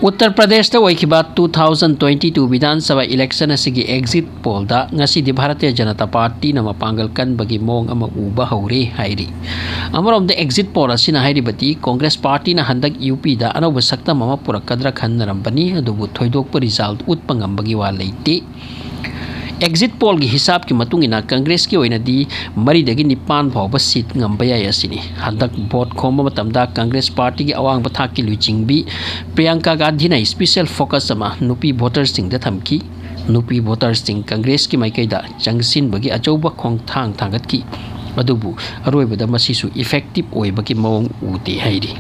उत्तर प्रदेश 2022 विधानसभा election असिगी exit poll दी Bharatiya Janata party मपांगल कनबगी मोंग अमा उबा हौरे हाइरी अमरोम एग्जिट पोल हाइरिबदी कांग्रेस पार्टी हंदक यूपी अनौब सक्तम अमा पुरक्कद्रा खन्नरंबनी अदुबु थोइदोक्प रिजल्ट उत्प ngambagi वा लेते एग्जिट पोल की हिसाब की मतुंगिना कांग्रेस की ओइनदी मरीदगी निपान फाउब seat ngambaya yasini handak vote khomba matamda Congress party की अवांग बथा की लुचिंगबी प्रियंका गांधी ना स्पेशल फोकस अमा नुपी वोटर्स सिंग द थमकी नुपी वोटर्स सिंग कांग्रेस की माइकैदा चंगसिन बगी अचौबा खोंगथांग थांगत की अदुबु अरोइबदा मसीसु इफेक्टिव ओइबकी मवंग उते हाइरी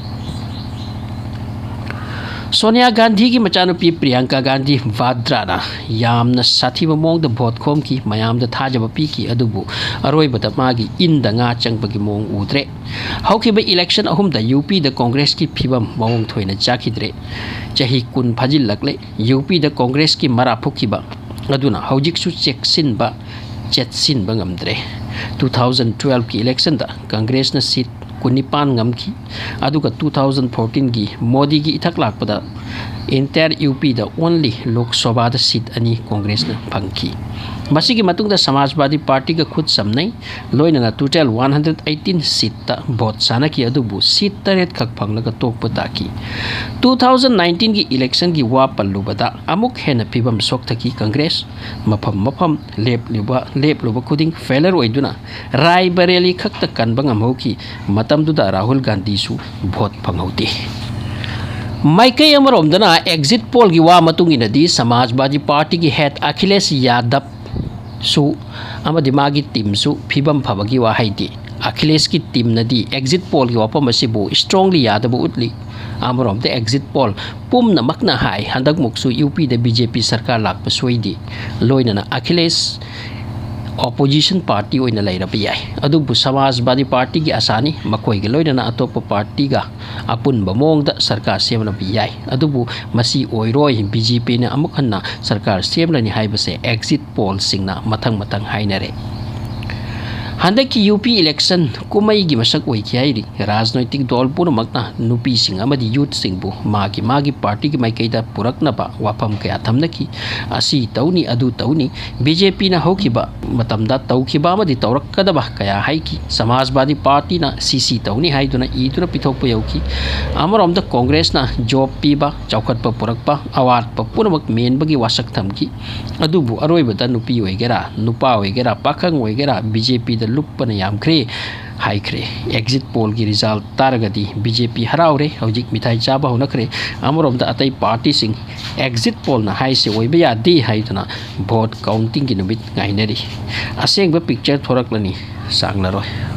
सोनिया गांधी की मचानुपी प्रियंका गांधी वाद्रा यामना साथीब मोंग भोट खोम की मयाम थाजब पी की अदुबु अरोइबदा मागी इन nga चंगबगी मोंग उद्रे हौखिब इलेक्शन अहुमदा यूपी कांग्रेस की फिबम मवंग थोइना चाखिद्रे चही कुन फाजिल्लकले यूपी कांग्रेस की मरा फुखिबा अदुना हौजिकसु चेक्सिनबा चेतसिनबा ngamdre 2012 की इलेक्शन कांग्रेस न सीट कुनिपान ngамखि अदुगा 2014 की मोदी की इथक लापदा entire UP only Lok Sabha seat अनी कांग्रेस न फंखि मसीगी मतुंगदा समाजवादी पार्टी का खुद समनै लोइना टोटल 118 सीट भोट सानकी अदुबु सीट 8 खक फंगलगा तोकप ताकि 2019 की इलेक्शन की वा पल्लुबदा अमुक हेन फिबम सोक्थकी Congress मफम लेपलुबा खुदिंग failure ओइदुना Rae Bareli खक्त कनबंग amhauki matamduda Rahul Gandhi सु भोट फंगौते माइकई अमरोमदना एग्जिट पोल की वा मतुंगिनदी समाजवादी पार्टी की हेड अखिलेश यादव सु अमदि मागी टीम सु फिबम फबगी वा हाइदि अखिलेश की टीम नदी एग्जिट पोल की वापम असिबु स्ट्रांगली यादव उतली अमरोमद एग्जिट पोल पुम नमकना हाई हंदक मुक्सु यूपी बीजेपी सरकार लाप सोइदि लोइनना अखिलेश ऑपोजिशन पार्टी ओइना लैरब याय अदुबु समाजवादी पार्टी की आसानी मकोइगे लोइनना अतोप पार्टी गा अपुन बमोंगदा सरकार सेमना याय अदुबु मसी ओइरोय बीजेपी ने अमुक हन्ना सरकार सेमलनि हाइबसे एग्जिट पोल सिंगना मथंग मथंग हाइनरे हंदक की यूपी इलेक्शन कुमई की मसक ओइखियाइरी राजनैतिक दल पुनमकना नुपी सिंग अमदी यूथ सिंगबु मागी पार्टी की माइकैदा पुरकनबा वाफम कया थमनकी असी तौनी अदु तौनी बीजेपी ना होखिबा मतमदा तौखिबा अमदी तौरक्कदबा कया हाइकी समाजवादी पार्टी ना सीसी तौनी हाइदुना ईदुना पिथोकप यौकी अमरोमदा कांग्रेस ना जॉब पीबा चौखटपा पुरकपा अवारपा पुनमक मेनबगी वासक थमकी अदुबु अरोइबदा नुपी ओइगेरा नुपा ओइगेरा पाखंग ओइगेरा बीजेपी लुप्पना यामख्रे हाइख्रे एग्जिट पोल की रिजल्ट तारगदी बीजेपी हराउरे हौजिक मिठाई चाबा होनख्रे अमरोमदा अतै पार्टी सिंग एग्जिट पोल ना हाइसे ओइबा यादे हाइदना भोट काउंटिंग की नुमित गाइनरी असेंग पिक्चर थोरकलनी सांगनरोय।